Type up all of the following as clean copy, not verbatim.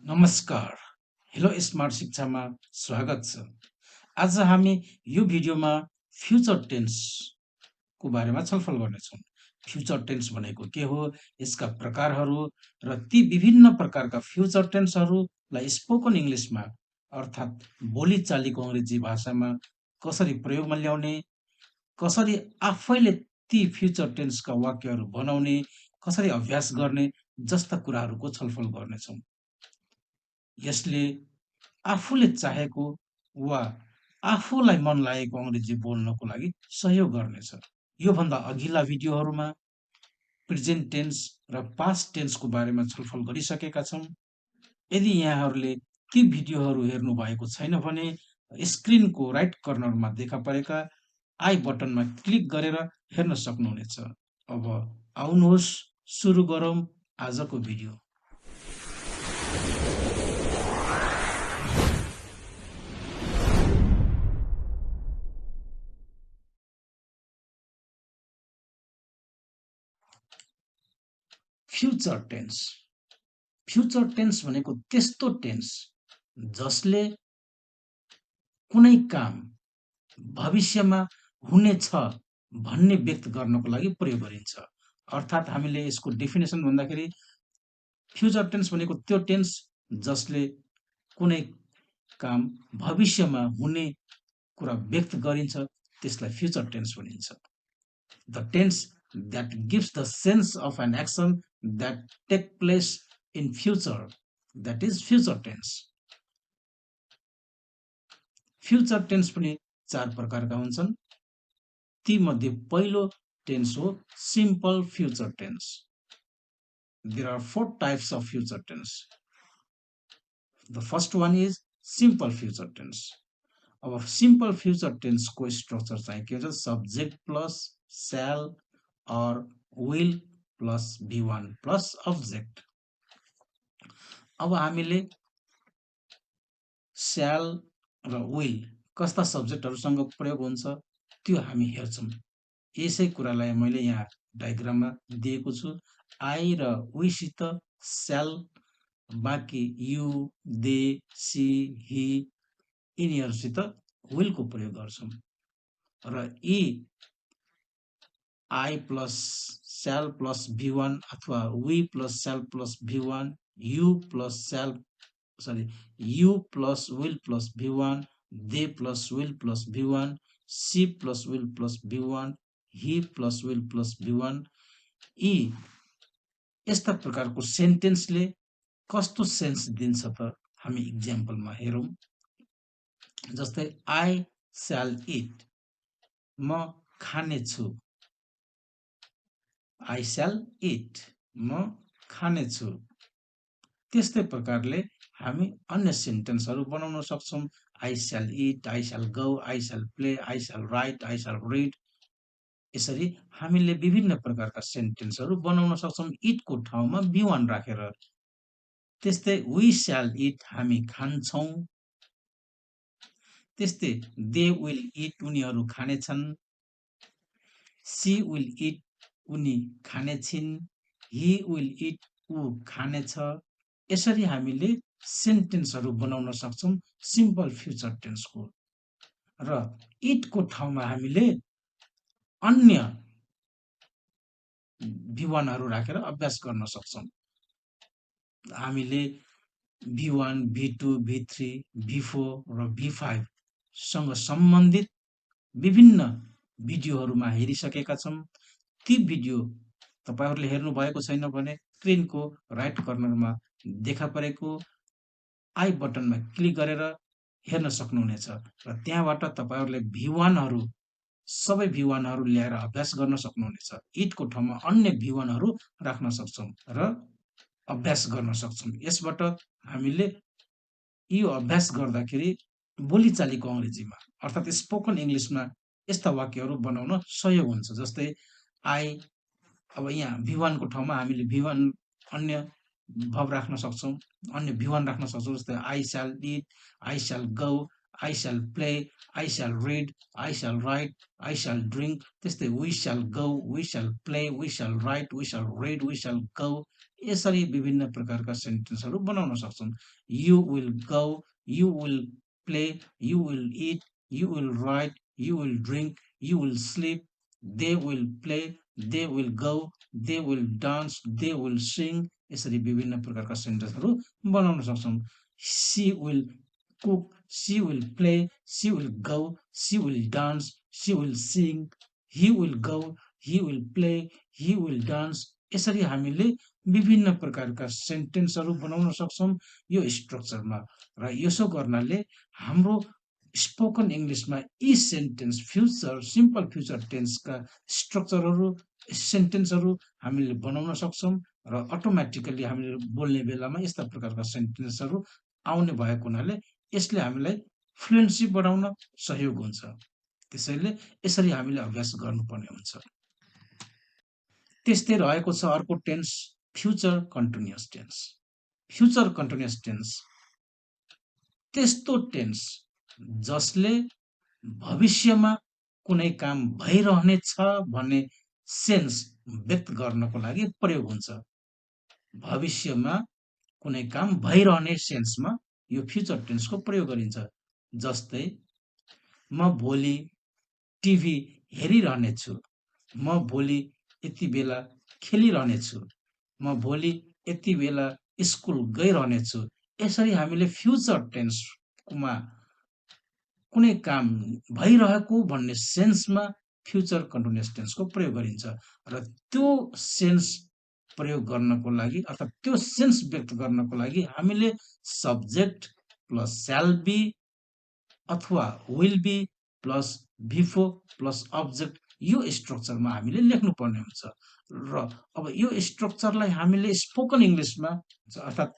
नमस्कार। Hello smart शिक्षामा स्वागत छ। आज हामी यो भिडियोमा फ्युचर टेन्स को बारेमा छलफल गर्नेछौँ। फ्युचर टेन्स भनेको के हो, यसका प्रकारहरू र ती विभिन्न प्रकारका फ्युचर टेन्सहरूलाई स्पोकन इङ्ग्लिसमा अर्थात् बोलीचालीको अङ्ग्रेजी भाषामा कसरी प्रयोगमा ल्याउने, कसरी आफैले ती फ्युचर टेन्सका वाक्यहरू बनाउने, कसरी अभ्यास गर्ने जस्ता कुराहरूको छलफल गर्नेछौँ। यसले आफूले चाहेको वा आफूलाई मन लागेको अङ्ग्रेजी बोल्नको लागि सहयोग गर्नेछ। योभन्दा अघिल्ला भिडियोहरूमा प्रेजेन्ट टेन्स र पास्ट टेन्सको बारेमा छलफल गरिसकेका छौँ। यदि यहाँहरूले ती भिडियोहरू हेर्नु भएको छैन भने स्क्रिनको राइट कर्नरमा देखा परेका आई बटनमा क्लिक गरेर हेर्न सक्नुहुनेछ। अब आउनुहोस् सुरु गरौँ आजको video. Future tense. Future tense भनेको त्यस्तो टेन्स जसले कुनै काम भविष्यमा हुनेछ भन्ने व्यक्त गर्नको लागि प्रयोग गरिन्छ। अर्थात् हामीले यसको डेफिनेसन भन्दाखेरि फ्युचर टेन्स भनेको त्यो टेन्स जसले कुनै काम भविष्यमा हुने कुरा व्यक्त गरिन्छ त्यसलाई फ्युचर टेन्स भनिन्छ। The tense that gives the sense of an action that take place in future, that is future tense. Future tense पनि चार प्रकारका हुन्छन्। ती मध्ये पहिलो टेन्स हो simple future tense. There are 4 types of future tense. The first one is simple future tense. अब simple future टेन्सको structure चाहिँ के हुन्छ, subject plus shall or will plus V1 plus object. अब हामीले shall र will कस्ता सब्जेक्टहरूसँग प्रयोग हुन्छ त्यो हामी हेर्छौँ। यसै कुरालाई मैले यहाँ डायग्राममा दिएको छु। आई र वी सित shall, बाँकी यु, दे, सी, ही यिनीहरूसित will को प्रयोग गर्छौँ र यी I plus shall plus V1 अथवा we plus shall plus V1, you plus will plus V1, they plus will plus V1, she plus will plus V1, he plus will plus V1 यी यस्ता प्रकारको सेन्टेन्सले कस्तो सेन्स दिन्छ त हामी इक्जाम्पलमा हेरौँ। जस्तै I shall eat, म खानेछु। I shall eat, म खानेछु। त्यस्तै प्रकारले हामी अन्य सेन्टेन्सहरू बनाउन सक्छौँ। I shall eat, I shall go, I shall play, I shall write, I shall read। यसरी हामीले विभिन्न प्रकारका सेन्टेन्सहरू बनाउन सक्छौँ इटको ठाउँमा V1 राखेर। त्यस्तै we shall eat, हामी खान्छौँ। त्यस्तै they will eat, उनीहरू खानेछन्। she will eat, उनी खानेछिन्। he will eat, ऊ खानेछ। यसरी हामीले सेन्टेन्सहरू बनाउन सक्छौँ सिम्पल फ्युचर टेन्सको। र इटको ठाउँमा हामीले अन्य V1हरू राखेर अभ्यास गर्न सक्छौँ। हामीले V1, V2, V3, V4 र V5 सँग सम्बन्धित विभिन्न भिडियोहरूमा हेरिसकेका छौँ। ती भिडियो तपाईहरूले हेर्नु भएको छैन भने स्क्रिनको राइट कर्नरमा देखा परेको आई बटनमा क्लिक गरेर हेर्न सक्नुहुनेछ र त्यहाँबाट तपाईहरूले V1हरू सबै V1हरू ल्याएर अभ्यास गर्न सक्नुहुनेछ। इटको ठाउँमा अन्य V1हरू राख्न सक्छौँ र अभ्यास गर्न सक्छौँ। यसबाट हामीले यो अभ्यास गर्दाखेरि बोलीचालीको अङ्ग्रेजीमा अर्थात् स्पोकन इङ्ग्लिसमा यस्ता वाक्यहरू बनाउन सहयोग हुन्छ। जस्तै आई, अब यहाँ V1 को ठाउँमा हामीले V1 अन्य भब राख्न सक्छौँ, अन्य V1 राख्न सक्छौँ। जस्तै I shall eat, I shall go, I shall play, I shall read, I shall write, I shall drink. त्यस्तै we shall go, we shall play, we shall write, we shall read, we shall go. यसरी विभिन्न प्रकारका सेन्टेन्सहरू बनाउन सक्छौं. You will go, you will play, you will eat, you will write, you will drink, you will sleep, they will play, they will go, they will dance, they will sing. यसरी विभिन्न प्रकारका सेन्टेन्सहरू बनाउन सक्छौं. She will cook, she will play, she will go, she will dance, she will sing, he will go, he will play, he will dance. यसरी हामीले विभिन्न प्रकारका सेन्टेन्सहरू बनाउन सक्छौं यो स्ट्रक्चरमा. र यसो गर्नाले हाम्रो स्पोकन इंग्लिशमा यी सेन्टेन्स फ्युचर सिम्पल फ्युचर टेन्सका स्ट्रक्चरहरू सेन्टेन्सहरू हामीले बनाउन सक्छौं र अटोमेटिकली हामीले बोल्ने बेलामा यस्ता प्रकारका सेन्टेन्सहरू आउने भएको हुनाले यसले हामीलाई फ्लुएन्सी बढाउन सहयोग हुन्छ. त्यसैले यसरी हामीले अभ्यास गर्नुपर्ने हुन्छ. त्यस्तै रहेको छ अर्को tense future continuous tense. Future continuous tense त्यस्तो टेन्स जसले भविष्यमा कुनै काम भइरहनेछ भन्ने सेन्स व्यक्त गर्नको लागि प्रयोग हुन्छ. भविष्यमा कुनै काम भइरहने सेन्समा यो फ्युचर टेन्सको प्रयोग गरिन्छ. जस्तै म भोलि टिभी हेरिरहनेछु, म भोलि यति बेला खेलिरहनेछु, म भोलि यति बेला स्कुल गइरहनेछु. यसरी हामीले फ्युचर टेन्समा कुनै काम भइरहेको भन्ने सेन्समा फ्युचर कन्टिन्युअस टेन्सको प्रयोग गरिन्छ र त्यो सेन्स प्रयोग गर्नको लागि अथवा त्यो सेन्स व्यक्त गर्नको लागि हामीले सब्जेक्ट प्लस shall be अथवा will be plus V four plus object यो स्ट्रक्चरमा हामीले लेख्नु पर्ने हुन्छ. र अब यो स्ट्रक्चरलाई हामीले स्पोकन इंग्लिशमा अर्थात्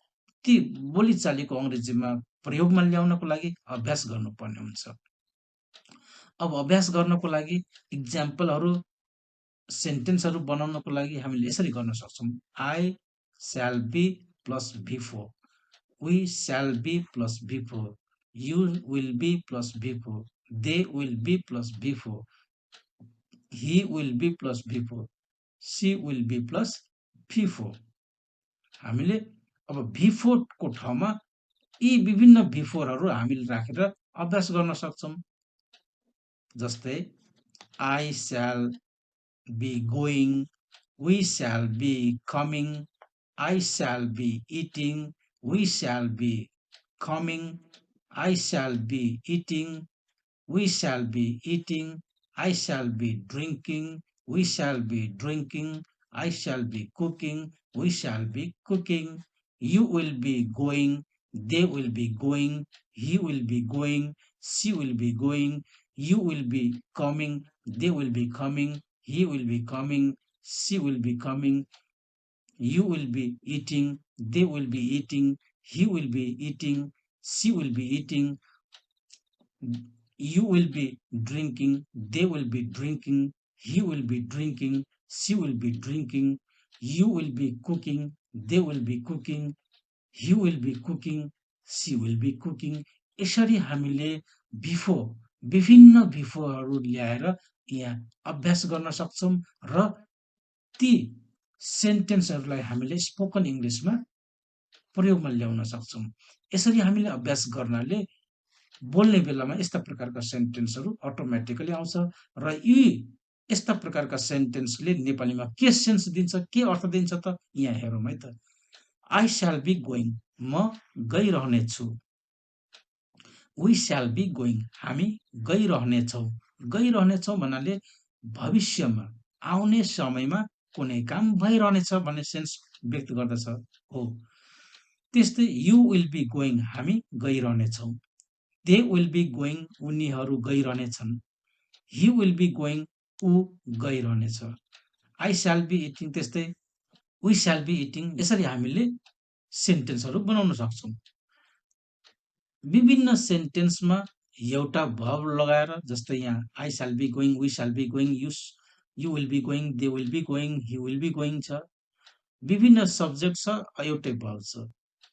ती बोलीचालीको अंग्रेजीमा प्रयोगमा ल्याउनको लागि अभ्यास गर्नुपर्ने हुन्छ. अब अभ्यास गर्नको लागि इक्जाम्पलहरू सेन्टेन्सहरू बनाउनको लागि हामीले यसरी गर्न सक्छौं. I shall be plus before, we shall be plus before, you will be plus before, they will be plus before, he will be plus before, she will be plus before. हामीले अब बिफोर को ठाउँमा यी विभिन्न बिफोरहरू हामीले राखेर अभ्यास गर्न सक्छौं. जस्तै I shall be going, we shall be coming, I shall be eating, we shall be coming, I shall be eating, we shall be eating, I shall be drinking, we shall be drinking, I shall be cooking, we shall be cooking, you will be going, they will be going, he will be going, she will be going, you will be coming, they will be coming, he will be coming, she will be coming, you will be eating, they will be eating, he will be eating, she will be eating, you will be drinking, they will be drinking, he will be drinking, she will be drinking, you will be cooking, they will be cooking, he will be cooking, she will be cooking. यसरी हामीले before विभिन्न बिफोरहरू ल्याएर यहाँ अभ्यास गर्न सक्छौं र ती सेन्टेन्सहरूलाई हामीले स्पोकन इंग्लिशमा प्रयोगमा ल्याउन सक्छौं. यसरी हामीले अभ्यास गर्नाले बोल्ने बेलामा यस्ता प्रकारका सेन्टेन्सहरू अटोमेटिकली आउँछ र यी यस्ता प्रकारका सेन्टेन्सले नेपालीमा के सेन्स दिन्छ, के अर्थ दिन्छ त यहाँ हेरौँ है त. I shall be going, म गइरहनेछु. We shall be going, हामी गइरहनेछौं. गइरहनेछौं भन्नाले भविष्यमा आउने समयमा कुनै काम भइरहनेछ भन्ने सेन्स व्यक्त गर्दछ हो. त्यस्तै you will be going, हामी गइरहनेछौं. They will be going, उनीहरू गइरहनेछन्. He will be going, ऊ गइरहनेछ. I shall be eating, त्यस्तै we shall be eating. यसरी हामीले सेन्टेन्सहरू बनाउन सक्छौं. विभिन्न सेन्टेन्समा एउटा भर्ब लगाएर जस्तै यहाँ I shall be going, we shall be going, you will be going, they will be going, he will be going छ. विभिन्न सब्जेक्ट छ, एउटै भर्ब छ.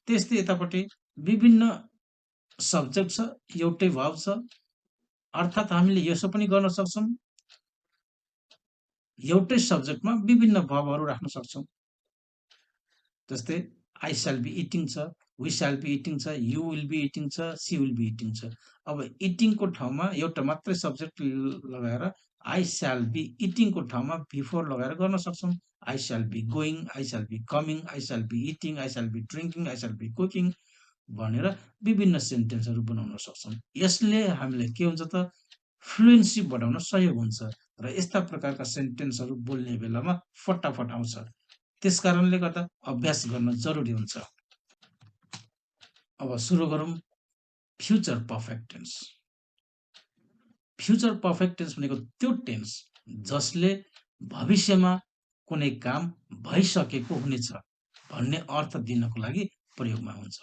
त्यस्तै यतापट्टि विभिन्न सब्जेक्ट छ, एउटै भर्ब छ, अर्थात् हामीले यसो पनि गर्न सक्छौं, एउटै सब्जेक्टमा विभिन्न भर्बहरू राख्न सक्छौं। जस्तै आई शैल बी इटिङ छ, वी शैल बी इटिङ छ, यु विल बी इटिङ छ, सी विल बी इटिङ छ। अब इटिङको ठाउँमा एउटा मात्रै सब्जेक्ट लगाएर आई शैल बी इटिङको ठाउँमा बिफोर लगाएर गर्न सक्छौं। I shall be going, I shall be coming, I shall be eating, I shall be drinking, I shall be cooking भनेर विभिन्न सेन्टेन्सहरू बनाउन सक्छौं। यसले हामीलाई के हुन्छ त फ्लुएन्सी बढाउन सहयोग हुन्छ र यस्ता प्रकारका सेन्टेन्सहरू बोल्ने बेलामा फटाफट आउँछ। त्यसकारणले गर्दा अभ्यास गर्न जरुरी हुन्छ। अब सुरु गरौँ future perfect tense. Future perfect tense भनेको त्यो टेन्स जसले भविष्यमा कुनै काम भइसकेको हुनेछ भन्ने अर्थ दिनको लागि प्रयोगमा हुन्छ।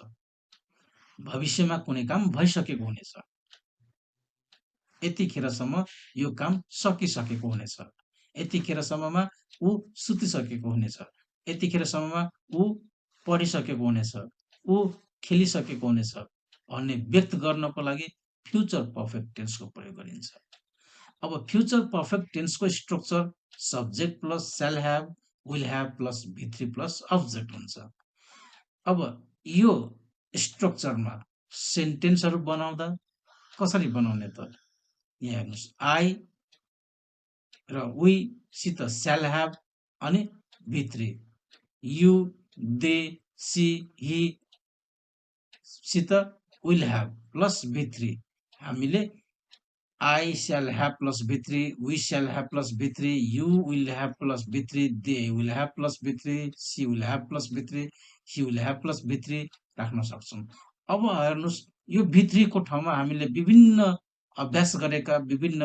भविष्यमा कुनै काम भइसकेको हुनेछ, यतिखेरसम्म यो काम सकिसकेको हुनेछ, यतिखेरसम्ममा ऊ सुतिसकेको हुनेछ, यतिखेरसम्ममा ऊ पढिसकेको हुनेछ, ऊ खेलिसकेको हुनेछ भन्ने व्यक्त गर्नको लागि फ्युचर पर्फेक्ट टेन्सको प्रयोग गरिन्छ। अब फ्युचर पर्फेक्ट टेन्सको structure subject plus shall have, will have plus V3 plus object हुन्छ। अब यो स्ट्रक्चरमा सेन्टेन्सहरू बनाउँदा कसरी बनाउने त? यहाँ हेर्नुहोस्, आई र वी सित शैल ह्याभ अनि V3, यु, दे, सी, ही सित विल ह्याभ प्लस V3। हामीले I shall have plus V3, we shall have plus V3, you will have plus V3, they will have plus V3, she will have plus V3, he will have plus V3 राख्न सक्छौं। अब हेर्नुहोस्, यो V3 को ठाउँमा हामीले विभिन्न अभ्यास गरेका विभिन्न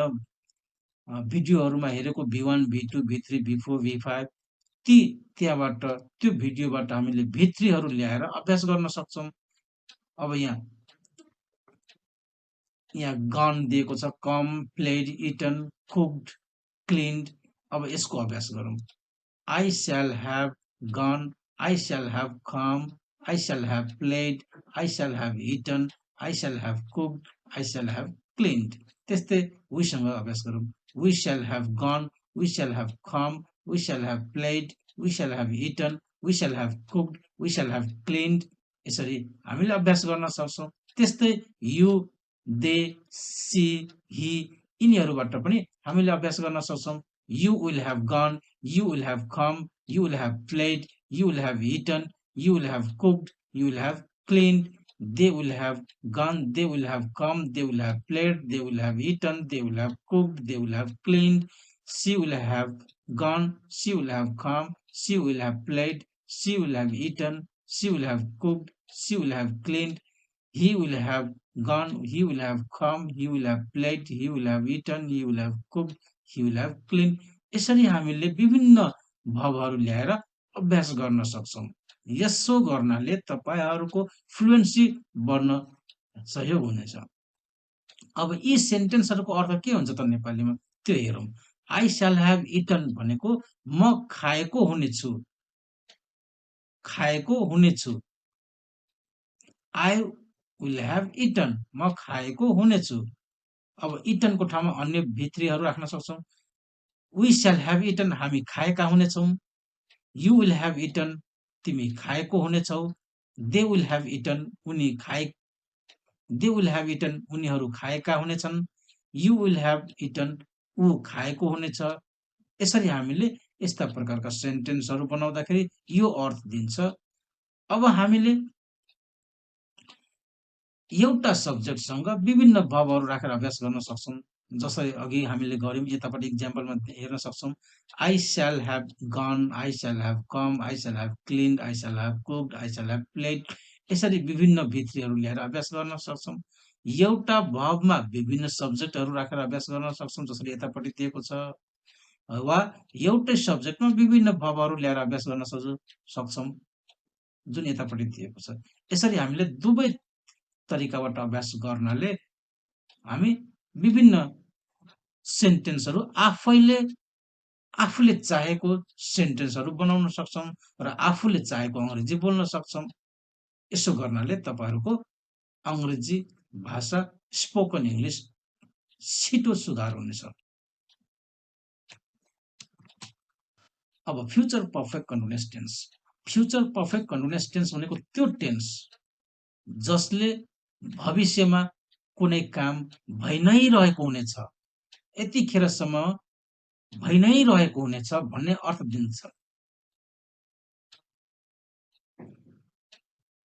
भिडियोहरूमा हेरेको V1, V2, V3, V4, V5 त्यहाँबाट त्यो भिडियोबाट हामीले V3हरू ल्याएर अभ्यास गर्न सक्छौं। अब यहाँ गन दिएको छ, come, played, eaten, cooked, cleaned. अब यसको अभ्यास गरौँ। I shall have gone, I shall have come, I shall have played, I shall have eaten, I shall have cooked, I shall have cleaned. त्यस्तै वीसँग अभ्यास गरौँ। We shall have gone, we shall have come, we shall have played, we shall have eaten, we shall have cooked, we shall have cleaned. यसरी हामीले अभ्यास गर्न सक्छौं। त्यस्तै यु, दे, सी, ही यिनीहरूबाट पनि हामीले अभ्यास गर्न सक्छौं। You will have gone, you will have come, you will have played, you will have eaten, you will have cooked, you will have cleaned. They will have gone, they will have come, they will have played, they will have eaten, they will have cooked, they will have cleaned. She will have gone, she will have come, she will have played, she will have eaten, she will have cooked, she will have cleaned. He will have gone, he will have come, he will have played, he will have eaten, he will have cooked, he will have cleaned. यसरी हामीले विभिन्न भावहरू ल्याएर अभ्यास गर्न सक्छौं। यसो गर्नाले तपाईहरुको फ्लुएन्सी बढ्न सहयोग हुनेछ। अब यी सेन्टेन्सहरुको अर्थ के हुन्छ त नेपालीमा त्यो हेरौं। आई शैल ह्याभ इटन भनेको म खाएको हुनेछु, खाएको हुनेछु। आई विल ह्याभ इटन म खाएको हुनेछु। अब इटनको ठाउँमा अन्य V3हरु राख्न सक्छौं। वी शैल ह्याभ इटन हामी खाएका हुनेछौं। यु विल ह्याभ इटन तिमी खाएको हुनेछौ। दे विल ह्याभ इटन उनीहरू खाएका हुनेछन्। यु विल ह्याभ इटन ऊ खाएको हुनेछ। यसरी हामीले यस्ता प्रकारका सेन्टेन्सहरु बनाउँदाखेरि यो अर्थ दिन्छ। अब हामीले एउटा सब्जेक्टसँग विभिन्न भर्बहरु राखेर अभ्यास गर्न सक्छौं। जसरी अघि हामीले गर्यौं, यतापटि एक्जाम्पलमा हेर्न सक्छौं। I shall have gone, I shall have come, I shall have cleaned, I shall have cooked, I shall have played. यसरी विभिन्न V3हरु ल्याएर अभ्यास गर्न सक्छौं। एउटा भर्बमा विभिन्न सब्जेक्टहरु राखेर अभ्यास गर्न सक्छौं, जसरी यतापटि दिएको छ। वा एउटै सब्जेक्टमा विभिन्न भर्बहरु ल्याएर अभ्यास गर्न सक्छौं, जुन यतापटि दिएको छ। यसरी हामीले दुवै तरिकाबाट अभ्यास गर्नाले हामी विभिन्न सेन्टेन्सहरु आफूले चाहेको सेन्टेन्सहरु बनाउन सक्छौं र आफूले चाहेको अंग्रेजी बोल्न सक्छौं। यसो गर्नाले तपाईहरुको अंग्रेजी भाषा स्पोकन इङ्ग्लिस छिटो सुधार हुनेछ। अब future perfect continuous tense. Future perfect continuous tense भनेको त्यो टेन्स जसले भविष्यमा कुनै काम भइ नै रहेको हुनेछ, यतिखेरसम्म भइ नै रहेको हुनेछ भन्ने अर्थ दिन्छ।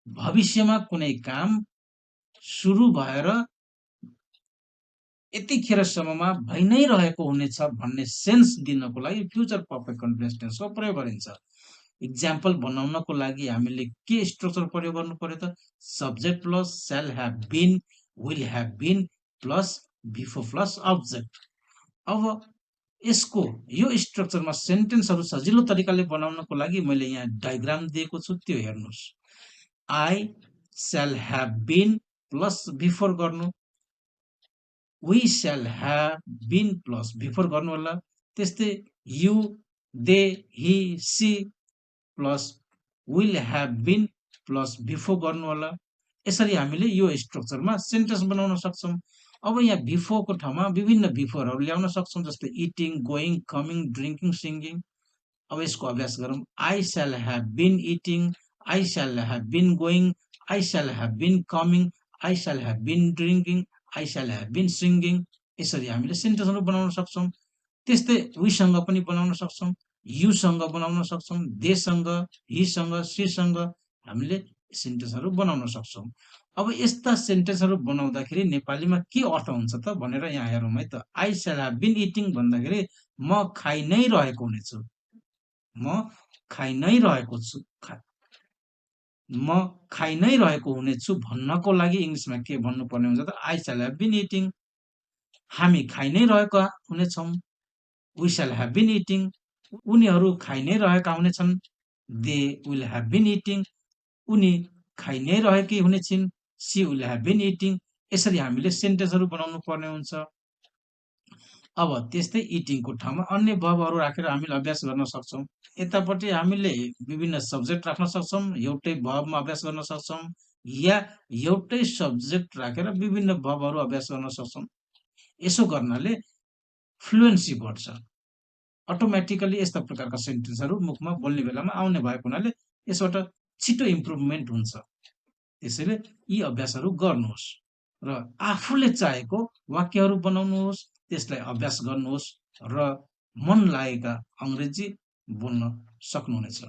भविष्यमा कुनै काम सुरु भएर यतिखेरसम्ममा भइ नै रहेको हुनेछ भन्ने सेन्स दिनको लागि फ्युचर पर्फेक्ट कन्टिन्युअस टेन्सको प्रयोग गरिन्छ। इक्जाम्पल बनाउनको लागि हामीले के स्ट्रक्चर प्रयोग गर्नु पर्यो त? Subject plus shall have been, will have been plus V four plus object. अब यसको यो स्ट्रक्चरमा सेन्टेन्सहरू सजिलो तरिकाले बनाउनको लागि मैले यहाँ डायग्राम दिएको छु, त्यो हेर्नुहोस्। I shall have been plus V four गर्नु, we shall have been plus before गर्नु होला। त्यस्तै you, they, he, she plus will have been plus before गर्नु होला। यसरी हामीले यो स्ट्रक्चरमा सेन्टेन्स बनाउन सक्छौँ। अब यहाँ बिफोरको ठाउँमा विभिन्न बिफोरहरू ल्याउन सक्छौँ, जस्तै eating, going, coming, drinking, singing. अब यसको अभ्यास गरौँ। I shall have been eating, I shall have been going, I shall have been coming, I shall have been drinking, I shall have been singing. यसरी हामीले सेन्टेन्सहरू बनाउन सक्छौँ। त्यस्तै वीसँग पनि बनाउन सक्छौँ, युसँग बनाउन सक्छौँ, देसँग, हिसँग, सीसँग हामीले सेन्टेन्सहरू बनाउन सक्छौँ। अब यस्ता सेन्टेन्सहरू बनाउँदाखेरि नेपालीमा के अर्थ हुन्छ त भनेर यहाँ हेरौँ है त। I shall have been eating भन्दाखेरि म खाइ नै रहेको हुनेछु, म खाइ नै रहेको छु, म खाइ नै रहेको हुनेछु भन्नको लागि इङ्ग्लिसमा के भन्नुपर्ने हुन्छ त? I shall have been eating. हामी खाइ नै रहेका हुनेछौँ, we shall have been eating. उनीहरू खाइ नै रहेका हुनेछन्, they will have been eating. उनी खाइ नै रहेकी हुनेछिन्, she will have been eating. यसरी हामीले सेन्टेन्सहरू बनाउनु पर्ने हुन्छ। अब त्यस्तै इटिङको ठाउँमा अन्य भर्बहरू राखेर हामीले अभ्यास गर्न सक्छौँ। यतापट्टि हामीले विभिन्न सब्जेक्ट राख्न सक्छौँ, एउटै भर्बमा अभ्यास गर्न सक्छौँ, या एउटै सब्जेक्ट राखेर विभिन्न भर्बहरू अभ्यास गर्न सक्छौँ। यसो गर्नाले फ्लुएन्सी बढ्छ। अटोमेटिकली यस्ता प्रकारका सेन्टेन्सहरू मुखमा बोल्ने बेलामा आउने भएको हुनाले यसबाट छिटो इम्प्रुभमेन्ट हुन्छ। त्यसैले यी अभ्यासहरू गर्नुहोस् र आफूले चाहेको वाक्यहरू बनाउनुहोस्, त्यसलाई अभ्यास गर्नुहोस् र मन लागेका अङ्ग्रेजी बोल्न सक्नुहुनेछ।